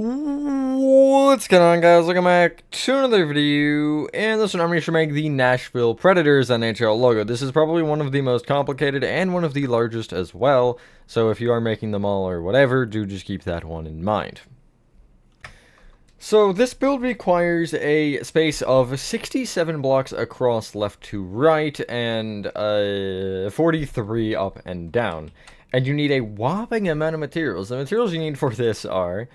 What's going on, guys? Welcome back to another video, and this one I'm going to make the Nashville Predators NHL logo. This is probably one of the most complicated and one of the largest as well, so if you are making them all or whatever, do just keep that one in mind. So this build requires a space of 67 blocks across left to right and 43 up and down. And you need a whopping amount of materials. The materials you need for this are...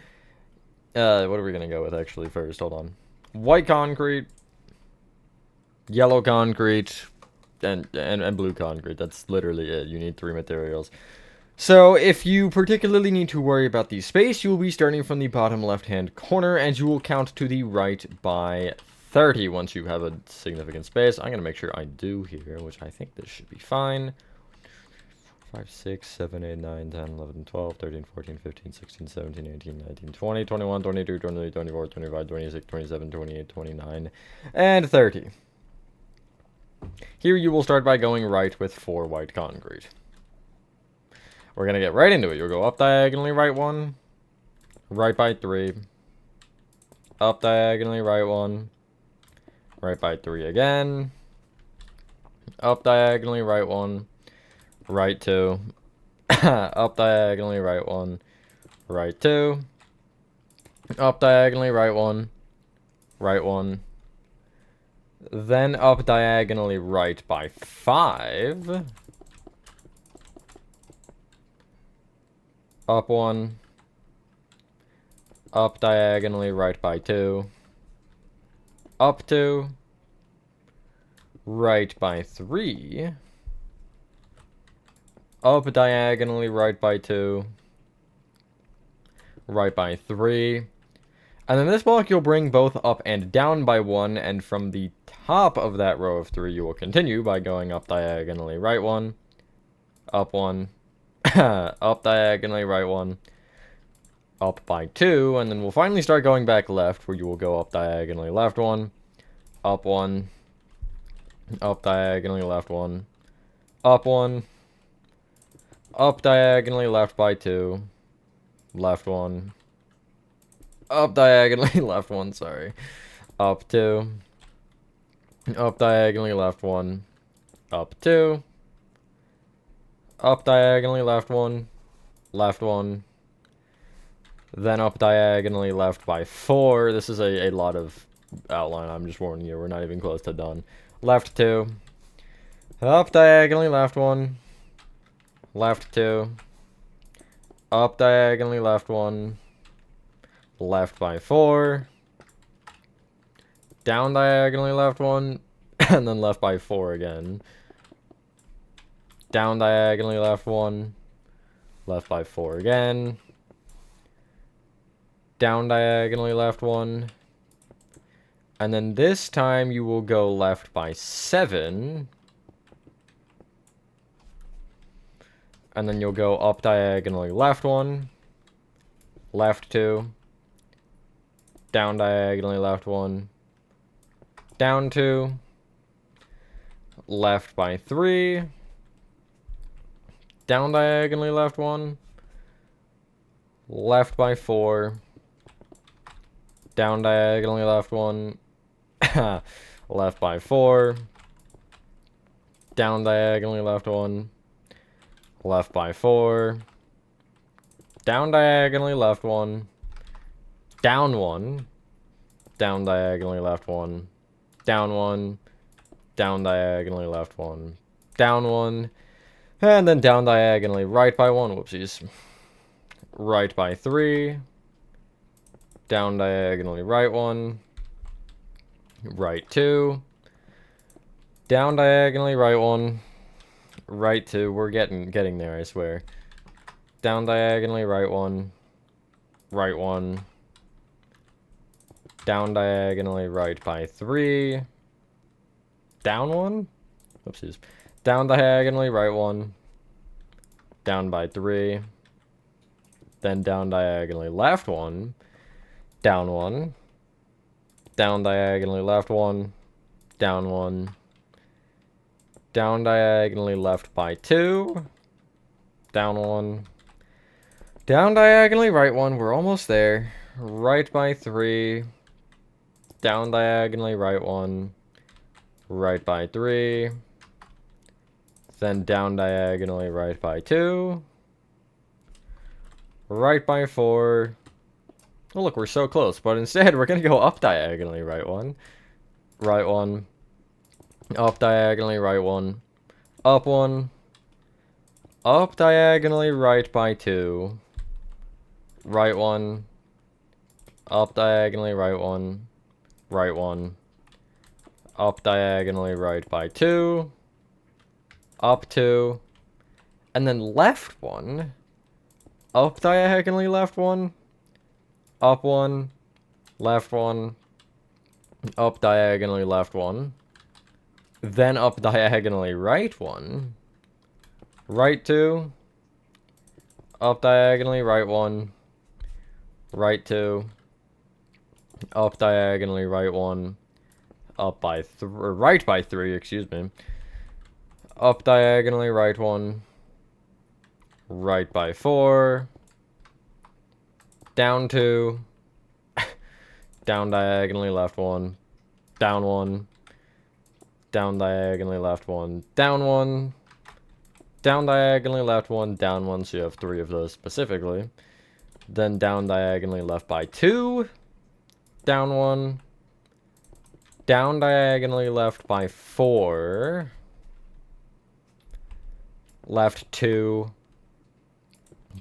what are we gonna go with actually first? Hold on. White concrete, yellow concrete, and blue concrete. That's literally it. You need 3 materials. So if you particularly need to worry about the space, you will be starting from the bottom left-hand corner, and you will count to the right by 30 once you have a significant space. I'm gonna make sure I do here, which I think this should be fine. 5, 6, 7, 8, 9, 10, 11, 12, 13, 14, 15, 16, 17, 18, 19, 20, 21, 22, 23, 24, 25, 26, 27, 28, 29, and 30. Here you will start by going right with 4 white concrete. We're going to get right into it. You'll go up diagonally, right 1, right by 3, up diagonally, right 1, right by 3 again, up diagonally, right 1, right 2, up diagonally, right 1, right 2, up diagonally, right 1, right 1, then up diagonally, right by 5, up 1, up diagonally, right by 2, up 2, right by 3, up diagonally, right by 2, right by 3, and then this block you'll bring both up and down by 1, and from the top of that row of 3 you will continue by going up diagonally, right 1, up 1, up diagonally, right 1, up by 2, and then we'll finally start going back left, where you will go up diagonally, left 1, up 1, up diagonally, left 1, up 1, up diagonally, left by 2, left 1, up diagonally, left 1, sorry, up 2, up diagonally, left 1, up 2, up diagonally, left 1, then up diagonally, left by 4. This is a lot of outline, I'm just warning you, we're not even close to done. Left 2, up diagonally, left 1, left 2, up diagonally, left 1, left by 4, down diagonally, left 1, and then left by 4 again. Down diagonally, left 1, left by 4 again. Down diagonally, left 1. And then this time you will go left by 7. And then you'll go up diagonally, left 1, left 2, down diagonally, left 1, down 2, left by 3, down diagonally, left 1, left by 4, down diagonally, left 1, left by 4, down diagonally, left 1, left by 4, down diagonally, left 1, down 1, down diagonally, left 1, down 1, down diagonally, left 1, down 1, and then down diagonally, right by 1, whoopsies, right by 3, down diagonally, right 1, right 2, down diagonally, right 1, right 2, we're getting there, I swear. Down diagonally, right 1, right 1, down diagonally, right by 3, down 1, oopsies, down diagonally, right 1, down by 3, then down diagonally, left 1, down 1, down diagonally, left 1, down 1, down diagonally, left by 2, down 1, down diagonally, right 1, we're almost there, right by 3, down diagonally right 1, right by 3, then down diagonally right by 2, right by 4. Oh, look, we're so close, but instead we're going to go up diagonally right 1, right 1, up diagonally right 1, up 1, up diagonally right by 2, right 1, up diagonally right 1, right 1, up diagonally right by 2, up 2, and then left 1, up diagonally left 1, up 1, left 1, up diagonally left 1, then up diagonally right 1, right 2, up diagonally right 1, right 2, up diagonally right 1, up by right by 3, excuse me, up diagonally right 1, right by 4, down 2, down diagonally left 1, down 1, down diagonally left 1, down 1, down diagonally left 1, down 1, so you have 3 of those specifically. Then down diagonally left by 2, down 1, down diagonally left by 4, left 2,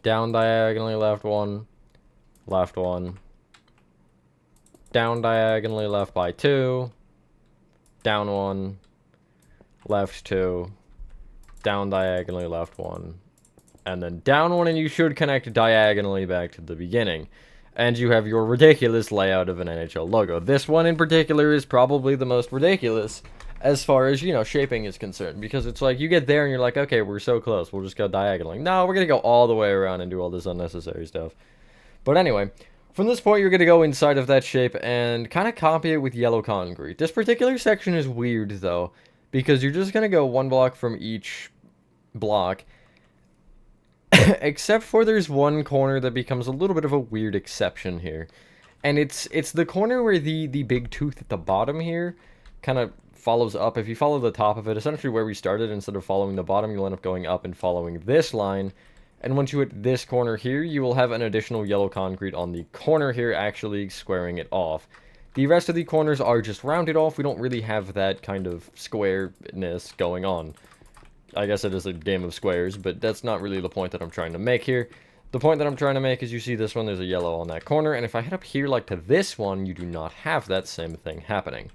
down diagonally left 1, left 1, down diagonally left by 2, down 1, left 2, down diagonally left 1, and then down 1, and you should connect diagonally back to the beginning. And you have your ridiculous layout of an NHL logo. This one in particular is probably the most ridiculous as far as, you know, shaping is concerned. Because it's like, you get there and you're like, okay, we're so close, we'll just go diagonally. No, we're going to go all the way around and do all this unnecessary stuff. But anyway, from this point, you're going to go inside of that shape and kind of copy it with yellow concrete. This particular section is weird, though, because you're just going to go 1 block from each block. Except for there's one corner that becomes a little bit of a weird exception here. And it's the corner where the big tooth at the bottom here kind of follows up. If you follow the top of it, essentially where we started, instead of following the bottom, you'll end up going up and following this line. And once you hit this corner here, you will have an additional yellow concrete on the corner here, actually squaring it off. The rest of the corners are just rounded off. We don't really have that kind of squareness going on. I guess it is a game of squares, but that's not really the point that I'm trying to make here. The point that I'm trying to make is you see this one, there's a yellow on that corner, and if I head up here like to this one, you do not have that same thing happening.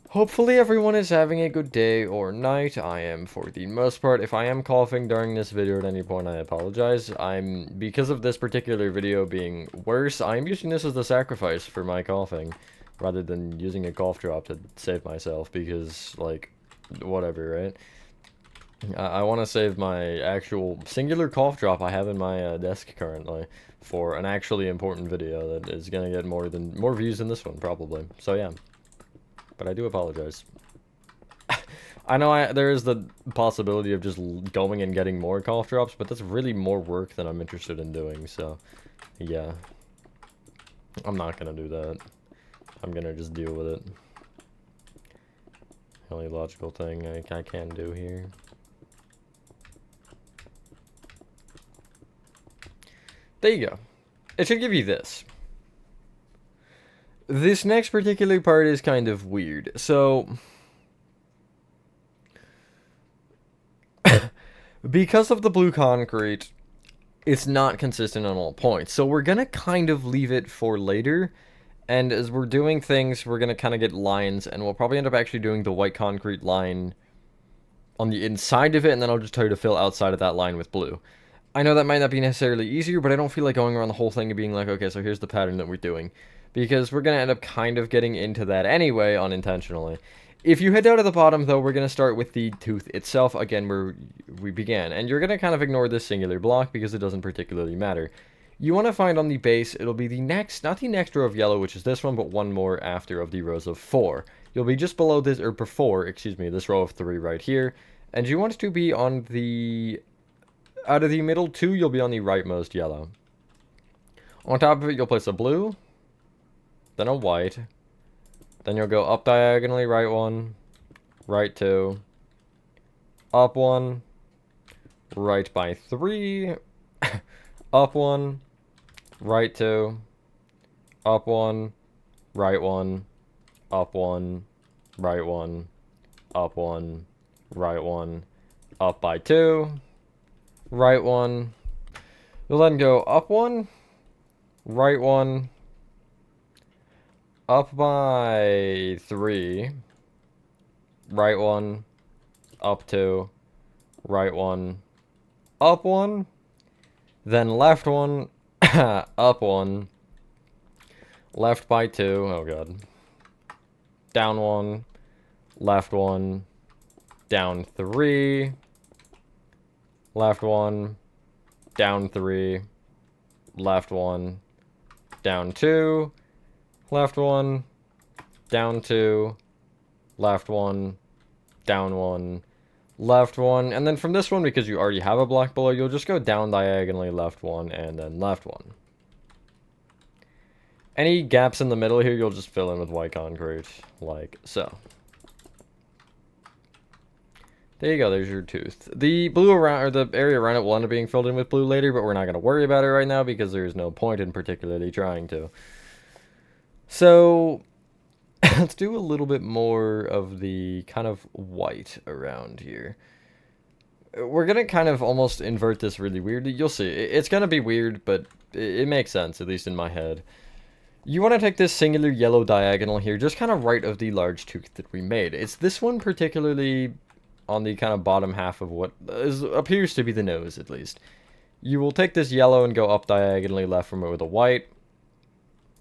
Hopefully everyone is having a good day or night. I am for the most part. If I am coughing during this video at any point, I apologize. Because of this particular video being worse, I'm using this as the sacrifice for my coughing, rather than using a cough drop to save myself, because, like, whatever, right? I want to save my actual singular cough drop I have in my desk currently for an actually important video that is going to get more views than this one, probably. So yeah, but I do apologize. I know there is the possibility of just going and getting more cough drops, but that's really more work than I'm interested in doing, so yeah. I'm not going to do that. I'm going to just deal with it. The only logical thing I can do here. There you go. It should give you this. This next particular part is kind of weird. So, because of the blue concrete, it's not consistent on all points. So we're going to kind of leave it for later. And as we're doing things, we're going to kind of get lines. And we'll probably end up actually doing the white concrete line on the inside of it. And then I'll just tell you to fill outside of that line with blue. I know that might not be necessarily easier, but I don't feel like going around the whole thing and being like, okay, so here's the pattern that we're doing. Because we're going to end up kind of getting into that anyway, unintentionally. If you head down to the bottom, though, we're going to start with the tooth itself, again, where we began. And you're going to kind of ignore this singular block because it doesn't particularly matter. You want to find on the base, it'll be the next, not the next row of yellow, which is this one, but one more after of the rows of 4. You'll be just below this, or before, excuse me, this row of 3 right here. And you want to be on the... Out of the middle 2, you'll be on the rightmost yellow. On top of it, you'll place a blue, then a white, then you'll go up diagonally, right one, right two, up one, right by three, up one, right two, up one, right one, up one, right one, up one, right one, up by two, right one. You'll then go up one, right one, up by three, right one, up two, right one, up one, then left one, up one, left by two, oh god, down one, left one, down three, left one, down three, left one, down two, left one, down two, left one, down one, left one, and then from this one, because you already have a block below, you'll just go down diagonally, left one, and then left one. Any gaps in the middle here, you'll just fill in with white concrete, like so. There you go, there's your tooth. The blue around, or the area around it will end up being filled in with blue later, but we're not going to worry about it right now because there's no point in particularly trying to. So, let's do a little bit more of the kind of white around here. We're going to kind of almost invert this really weirdly. You'll see. It's going to be weird, but it makes sense, at least in my head. You want to take this singular yellow diagonal here, just kind of right of the large tooth that we made. It's this one particularly on the kind of bottom half of what appears to be the nose, at least. You will take this yellow and go up diagonally left from it with a white.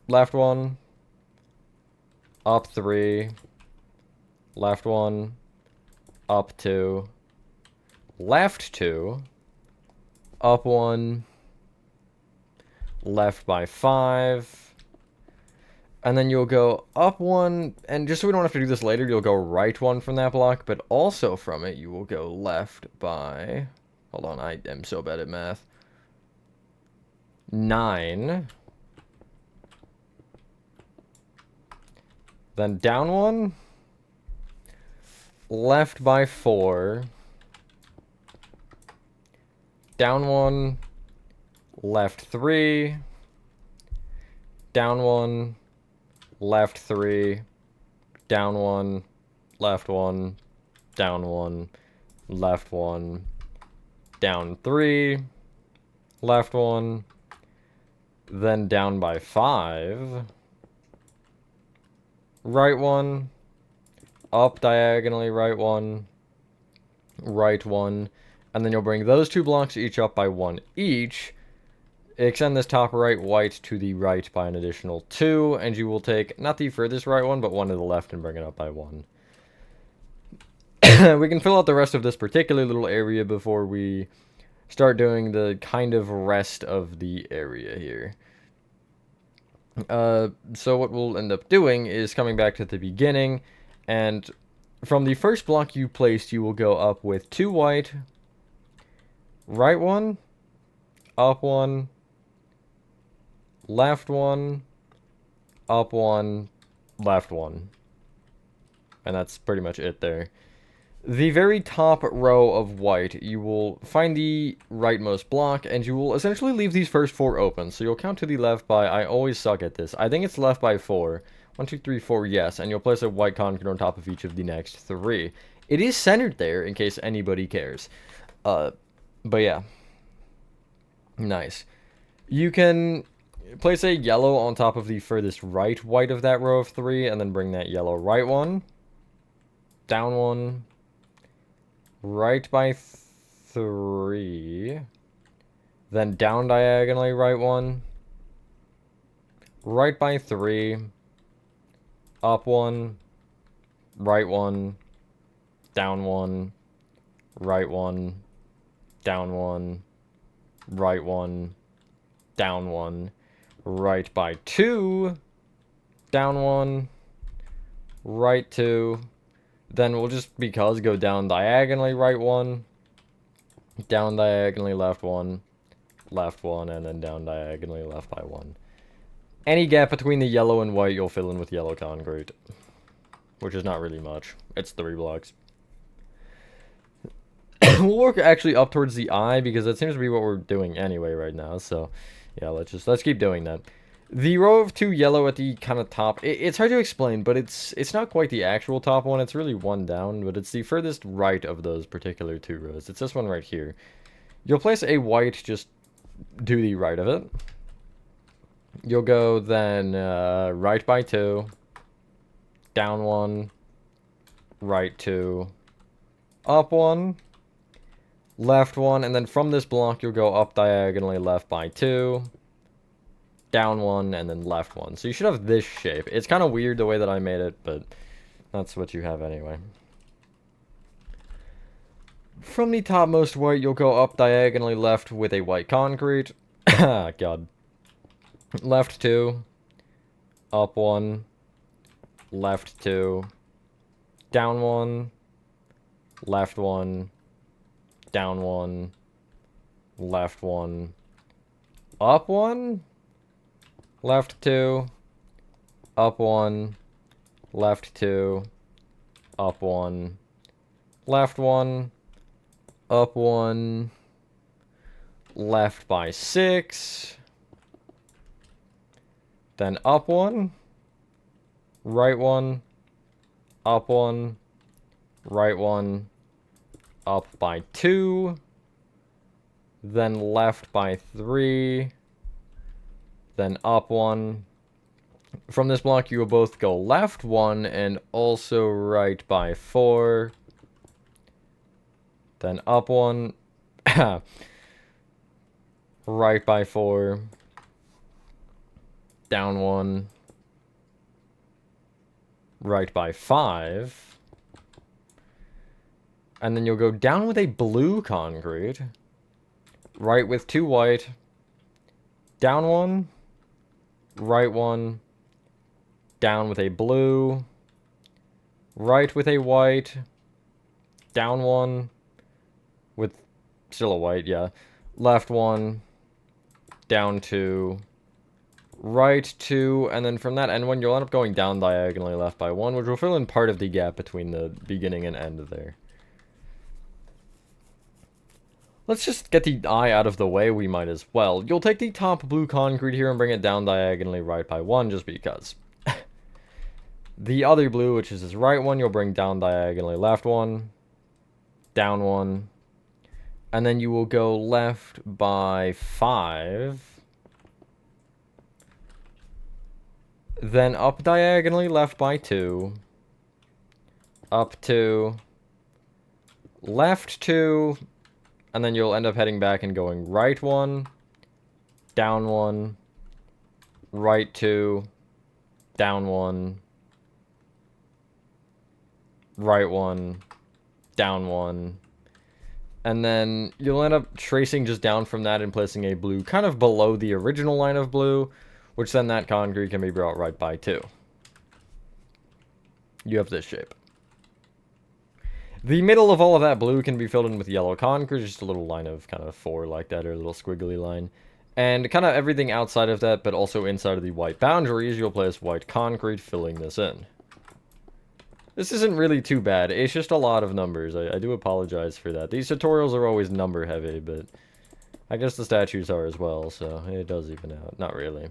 Left one. Up three. Left one. Up two. Left two. Up one. Left by five. And then you'll go up one, and just so we don't have to do this later, you'll go right one from that block, but also from it, you will go left by, hold on, I am so bad at math, 9, then down one, left by 4, down one, left 3, down one, left 3, down 1, left 1, down 1, left 1, down 3, left 1, then down by 5, right 1, up diagonally right 1, right 1, and then you'll bring those two blocks each up by 1 each. Extend this top right white to the right by an additional 2, and you will take, not the furthest right one, but one to the left and bring it up by 1. We can fill out the rest of this particular little area before we start doing the kind of rest of the area here. So what we'll end up doing is coming back to the beginning, and from the first block you placed, you will go up with 2 white, right 1, up 1, left 1, up 1, left 1. And that's pretty much it there. The very top row of white, you will find the rightmost block, and you will essentially leave these first 4 open. So you'll count to the left by, I always suck at this, I think it's left by 4. 1, 2, 3, 4, yes, and you'll place a white concrete on top of each of the next 3. It is centered there, in case anybody cares. But yeah. Nice. You can place a yellow on top of the furthest right white of that row of 3, and then bring that yellow right 1, down 1, right by 3, then down diagonally right 1, right by 3, up 1, right 1, down 1, right 1, down 1, right 1, down 1, right by 2, down 1, right 2, then we'll just, because, go down diagonally right 1, down diagonally left 1, left 1, and then down diagonally left by 1. Any gap between the yellow and white, you'll fill in with yellow concrete. Which is not really much. It's 3 blocks. We'll work actually up towards the eye, because that seems to be what we're doing anyway right now. So, yeah, let's keep doing that. The row of 2 yellow at the kind of top, it's hard to explain, but it's not quite the actual top one. It's really 1 down, but it's the furthest right of those particular 2 rows. It's this one right here. You'll place a white just to the right of it. You'll go then right by 2, down 1, right 2, up 1, left 1, and then from this block you'll go up diagonally left by 2, down 1, and then left 1. So you should have this shape. It's kind of weird the way that I made it, but that's what you have anyway. From the topmost white, you'll go up diagonally left with a white concrete. God. Left 2, up 1, left 2, down 1, left 1, down 1, left 1, up 1, left 2, up 1, left 2, up 1, left 1, up 1, left by 6, then up 1, right 1, up 1, right 1, up by 2, then left by 3, then up 1. From this block, you will both go left 1 and also right by 4, then up 1, right by 4, down 1, right by 5, and then you'll go down with a blue concrete, right with 2 white, down 1, right 1, down with a blue, right with a white, down 1, with still a white, yeah, left 1, down 2, right 2, and then from that end one, you'll end up going down diagonally left by 1, which will fill in part of the gap between the beginning and end there. Let's just get the eye out of the way, we might as well. You'll take the top blue concrete here and bring it down diagonally right by 1, just because. The other blue, which is this right one, you'll bring down diagonally left 1, down 1, and then you will go left by 5, then up diagonally left by 2, up 2, left 2, and then you'll end up heading back and going right 1, down 1, right 2, down 1, right 1, down 1, and then you'll end up tracing just down from that and placing a blue kind of below the original line of blue, which then that concrete can be brought right by 2. You have this shape. The middle of all of that blue can be filled in with yellow concrete, just a little line of kind of 4 like that, or a little squiggly line. And kind of everything outside of that, but also inside of the white boundaries, you'll place white concrete filling this in. This isn't really too bad, it's just a lot of numbers. I do apologize for that. These tutorials are always number heavy, but I guess the statues are as well, so it does even out. Not really.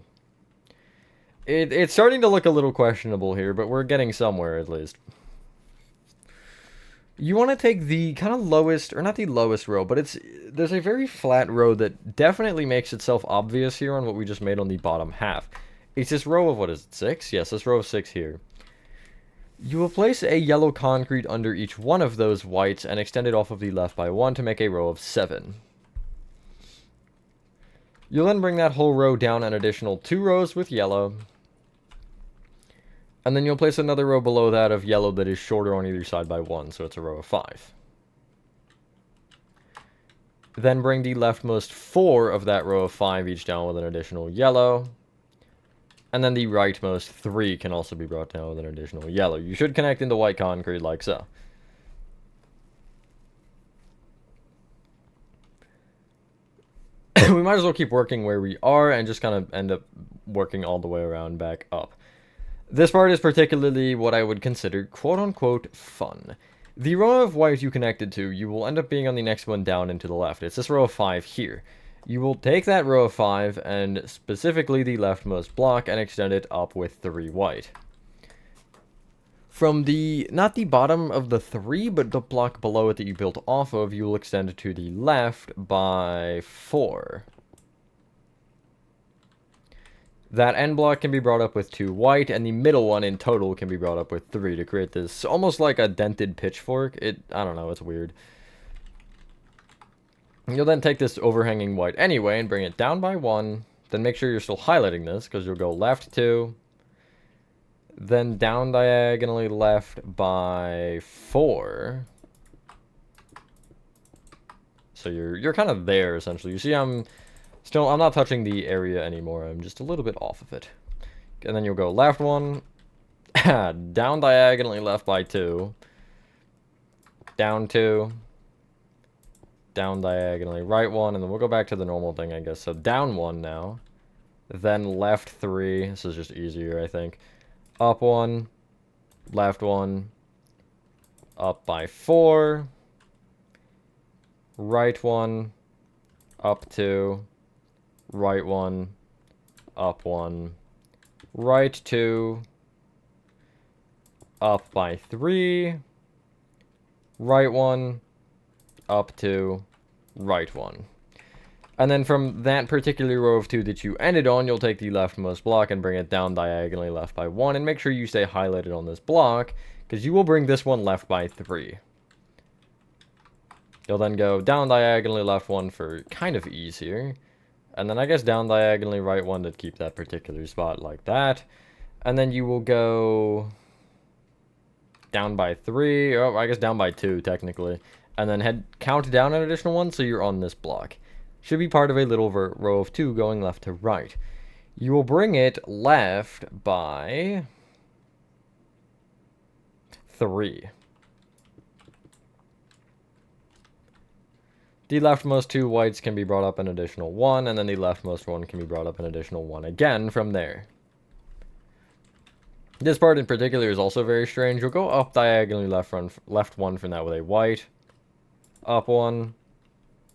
It's starting to look a little questionable here, but we're getting somewhere at least. You want to take the kind of lowest, or not the lowest row, but there's a very flat row that definitely makes itself obvious here on what we just made on the bottom half. It's this row of, what is it, 6? Yes, this row of 6 here. You will place a yellow concrete under each one of those whites and extend it off of the left by 1 to make a row of 7. You'll then bring that whole row down an additional 2 rows with yellow. And then you'll place another row below that of yellow that is shorter on either side by 1, so it's a row of 5. Then bring the leftmost 4 of that row of 5 each down with an additional yellow. And then the rightmost 3 can also be brought down with an additional yellow. You should connect into white concrete like so. we might as well keep working where we are and just kind of end up working all the way around back up. This part is particularly what I would consider quote-unquote fun. The row of white you connected to, you will end up being on the next one down and to the left. It's this row of 5 here. You will take that row of 5 and specifically the leftmost block and extend it up with 3 white. From the, not the bottom of the 3, but the block below it that you built off of, you will extend it to the left by 4. That end block can be brought up with 2 white, and the middle one in total can be brought up with 3 to create this almost like a dented pitchfork. I don't know, it's weird. You'll then take this overhanging white anyway and bring it down by 1. Then make sure you're still highlighting this, because you'll go left 2. Then down diagonally left by 4. So you're kind of there, essentially. You see I'm not touching the area anymore. I'm just a little bit off of it. And then you'll go left 1. Down diagonally left by 2. Down 2. Down diagonally right 1. And then we'll go back to the normal thing, I guess. So down 1 now. Then left 3. This is just easier, I think. Up 1. Left 1. Up by 4. Right 1. Up 2. Right 1. Up 1. Right 2. Up by 3. Right 1. Up 2. Right 1. And then from that particular row of 2 that you ended on, you'll take the leftmost block and bring it down diagonally left by 1. And make sure you stay highlighted on this block, because you will bring this one left by 3. You'll then go down diagonally left 1 for kind of ease here. And then I guess down diagonally right 1 to keep that particular spot like that. And then you will go down by 3. Oh, I guess down by 2 technically. And then count down an additional 1 so you're on this block. Should be part of a little row of 2 going left to right. You will bring it left by 3. The leftmost 2 whites can be brought up an additional 1, and then the leftmost 1 can be brought up an additional 1 again from there. This part in particular is also very strange. You'll go up diagonally left 1 from that with a white. Up 1.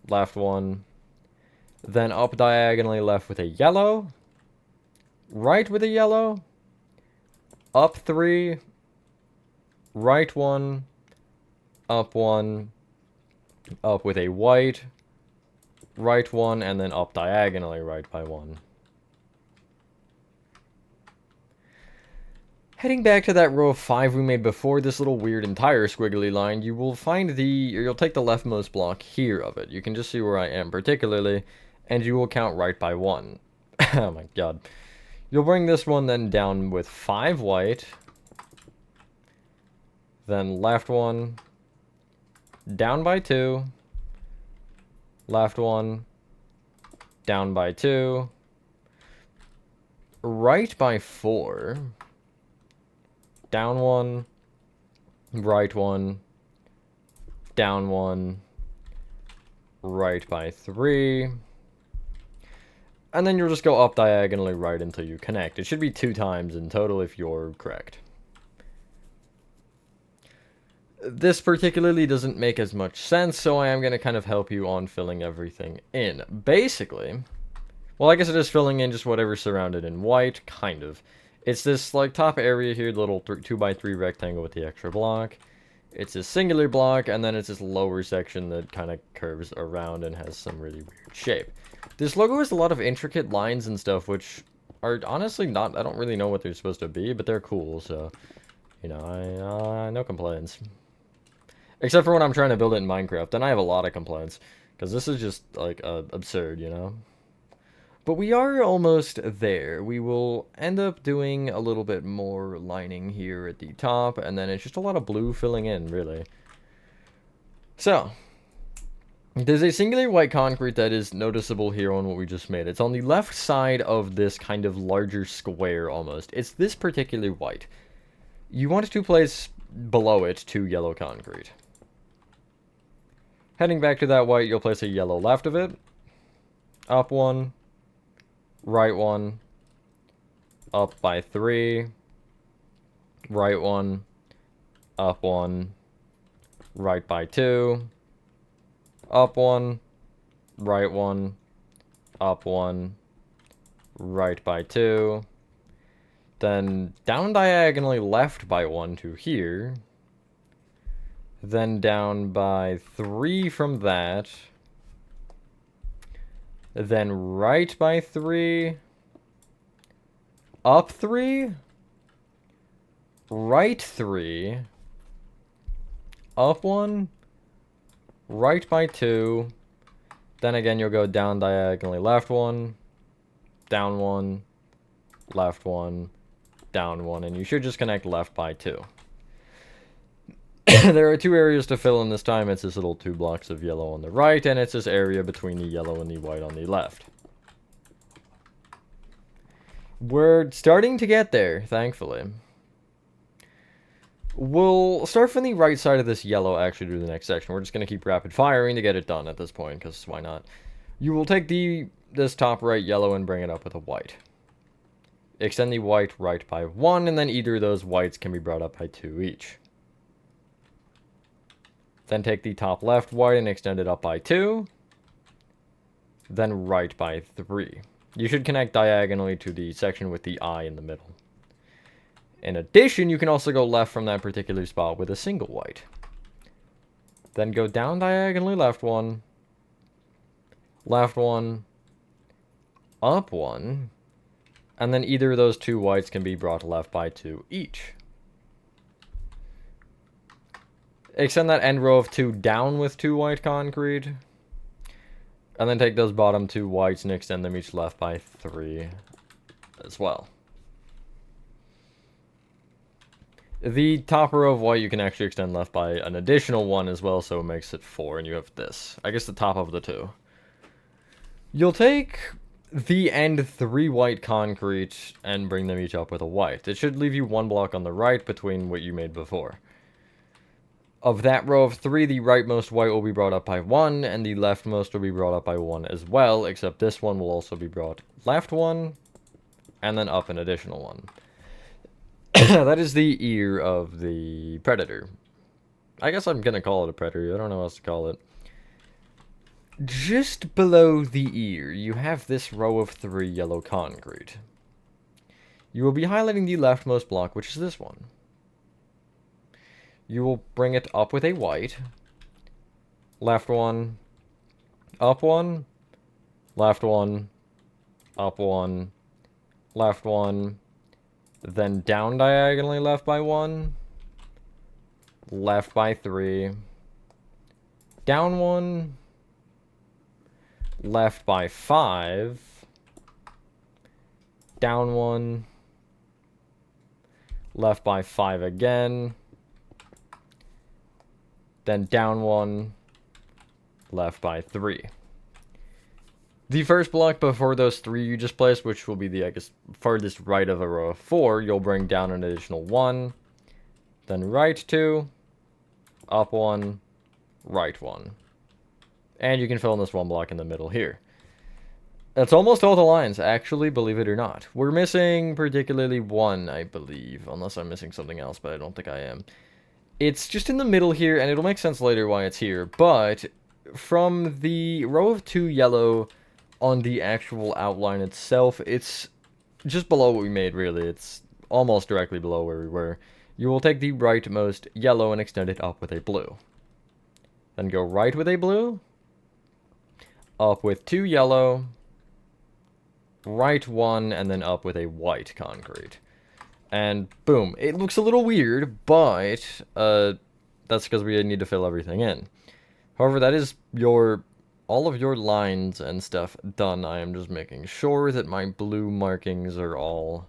Left 1. Then up diagonally left with a yellow. Right with a yellow. Up 3. Right 1. Up 1. Up with a white. Right 1. And then up diagonally right by 1. Heading back to that row of 5 we made before, this little weird entire squiggly line, you will find you'll take the leftmost block here of it. You can just see where I am particularly, and you will count right by 1. Oh my god. You'll bring this one then down with 5 white, then left 1, down by 2, left 1, down by 2, right by 4, down 1, right 1, down 1, right by 3, and then you'll just go up diagonally right until you connect. It should be 2 times in total if you're correct. This particularly doesn't make as much sense, so I am going to kind of help you on filling everything in. Basically, well, I guess it is filling in just whatever's surrounded in white, kind of. It's this, like, top area here, the little 2x3 rectangle with the extra block. It's a singular block, and then it's this lower section that kind of curves around and has some really weird shape. This logo has a lot of intricate lines and stuff, which are honestly not, I don't really know what they're supposed to be, but they're cool, so, you know, no complaints. Except for when I'm trying to build it in Minecraft, then I have a lot of complaints, because this is just, like, absurd, you know? But we are almost there. We will end up doing a little bit more lining here at the top, and then it's just a lot of blue filling in, really. So, there's a singular white concrete that is noticeable here on what we just made. It's on the left side of this kind of larger square, almost. It's this particular white. You want to place below it 2 yellow concrete. Heading back to that white, you'll place a yellow left of it. up 1, right 1, up by 3, right 1, up 1, right by 2, up 1, right 1, up 1, right by 2, then down diagonally left by 1 to here, then down by 3 from that, then right by 3, up 3, right 3, up 1, right by 2, then again you'll go down diagonally left 1, down 1, left 1, down 1, and you should just connect left by 2. There are 2 areas to fill in this time. It's this little 2 blocks of yellow on the right, and it's this area between the yellow and the white on the left. We're starting to get there, thankfully. We'll start from the right side of this yellow, actually, to the next section. We're just going to keep rapid firing to get it done at this point, because why not? You will take this top right yellow and bring it up with a white. Extend the white right by 1, and then either of those whites can be brought up by 2 each. Then take the top left white and extend it up by 2. Then right by 3. You should connect diagonally to the section with the eye in the middle. In addition, you can also go left from that particular spot with a single white. Then go down diagonally left 1, up 1, and then either of those 2 whites can be brought left by 2 each. Extend that end row of 2 down with 2 white concrete. And then take those bottom 2 whites and extend them each left by 3 as well. The top row of white you can actually extend left by an additional 1 as well, so it makes it 4, and you have this. I guess the top of the 2. You'll take the end 3 white concrete and bring them each up with a white. It should leave you 1 block on the right between what you made before. Of that row of 3, the rightmost white will be brought up by 1, and the leftmost will be brought up by 1 as well, except this one will also be brought left 1, and then up an additional 1. That is the ear of the predator. I guess I'm gonna call it a predator, I don't know what else to call it. Just below the ear, you have this row of 3 yellow concrete. You will be highlighting the leftmost block, which is this one. You will bring it up with a white. Left 1, up 1, left 1, up 1, left 1, then down diagonally left by 1, left by 3, down 1, left by 5, down 1, left by 5 again, then down 1, left by 3. The first block before those 3 you just placed, which will be the, I guess, farthest right of a row of 4, you'll bring down an additional 1, then right 2, up 1, right 1. And you can fill in this 1 block in the middle here. That's almost all the lines, actually, believe it or not. We're missing particularly 1, I believe, unless I'm missing something else, but I don't think I am. It's just in the middle here, and it'll make sense later why it's here, but from the row of 2 yellow on the actual outline itself, it's just below what we made, really. It's almost directly below where we were. You will take the rightmost yellow and extend it up with a blue. Then go right with a blue, up with 2 yellow, right 1, and then up with a white concrete. And boom, it looks a little weird, but that's because we need to fill everything in. However, that is all of your lines and stuff done. I am just making sure that my blue markings are all,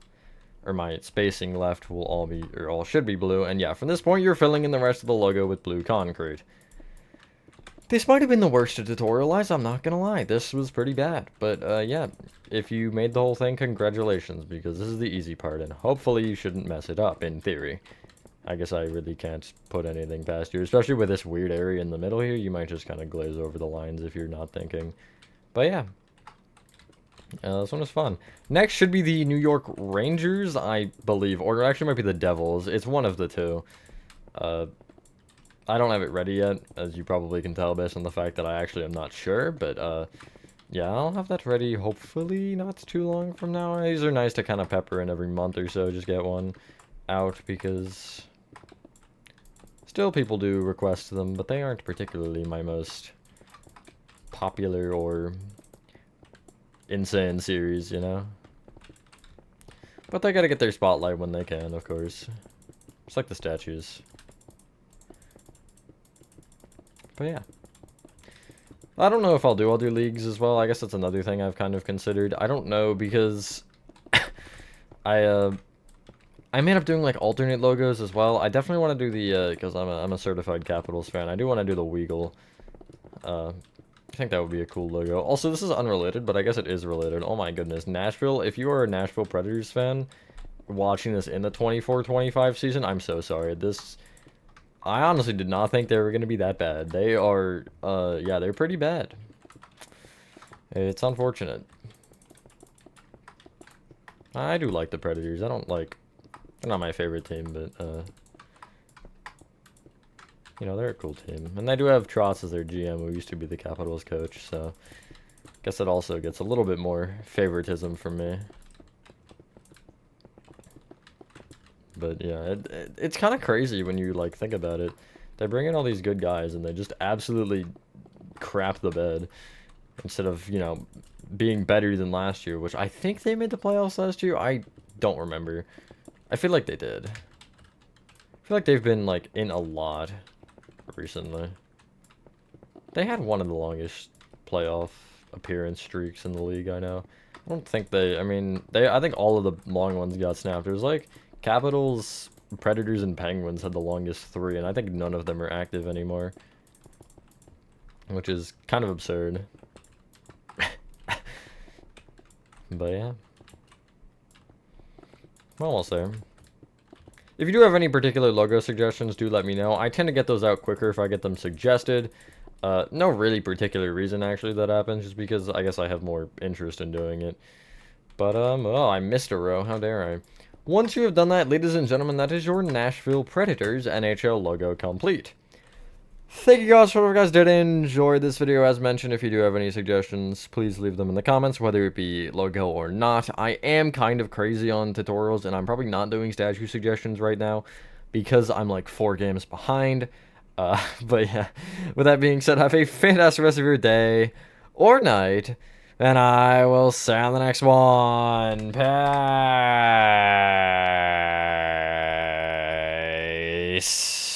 or my spacing left will all be, or all should be blue. And yeah, from this point, you're filling in the rest of the logo with blue concrete. This might have been the worst to tutorialize, I'm not gonna lie. This was pretty bad. But yeah, if you made the whole thing, congratulations, because this is the easy part, and hopefully you shouldn't mess it up, in theory. I guess I really can't put anything past you, especially with this weird area in the middle here. You might just kind of glaze over the lines if you're not thinking. But yeah, This one was fun. Next should be the New York Rangers, I believe, or it actually might be the Devils. It's one of the two. I don't have it ready yet, as you probably can tell based on the fact that I actually am not sure, but yeah, I'll have that ready hopefully not too long from now. These are nice to kind of pepper in every month or so, just get one out, because still people do request them, but they aren't particularly my most popular or insane series, you know? But they gotta get their spotlight when they can, of course. It's like the statues. But yeah. I don't know if I'll do other leagues as well. I guess that's another thing I've kind of considered. I don't know, because I may end up doing like alternate logos as well. I definitely want to do the because I'm a certified Capitals fan. I do want to do the Weagle. I think that would be a cool logo. Also, this is unrelated, but I guess it is related. Oh my goodness, Nashville. If you are a Nashville Predators fan watching this in the 24-25 season, I'm so sorry. I honestly did not think they were going to be that bad. They are, yeah, they're pretty bad. It's unfortunate. I do like the Predators. They're not my favorite team, but, you know, they're a cool team. And they do have Trotz as their GM, who used to be the Capitals coach, so I guess it also gets a little bit more favoritism from me. But yeah, it's kind of crazy when you like think about it. They bring in all these good guys and they just absolutely crap the bed instead of, you know, being better than last year, which I think they made the playoffs last year. I don't remember. I feel like they did. I feel like they've been like in a lot recently. They had one of the longest playoff appearance streaks in the league, I know. I don't think I think all of the long ones got snapped. It was like Capitals, Predators, and Penguins had the longest 3, and I think none of them are active anymore. Which is kind of absurd. But yeah. I'm almost there. If you do have any particular logo suggestions, do let me know. I tend to get those out quicker if I get them suggested. No really particular reason, actually, that happens, just because I guess I have more interest in doing it. But, oh, I missed a row. How dare I? Once you have done that, ladies and gentlemen, that is your Nashville Predators NHL logo complete. Thank you guys for if you guys did enjoy this video. As mentioned, if you do have any suggestions, please leave them in the comments, whether it be logo or not. I am kind of crazy on tutorials, and I'm probably not doing statue suggestions right now because I'm like 4 games behind. But yeah, with that being said, have a fantastic rest of your day or night, and I will see you on the next one. Peace.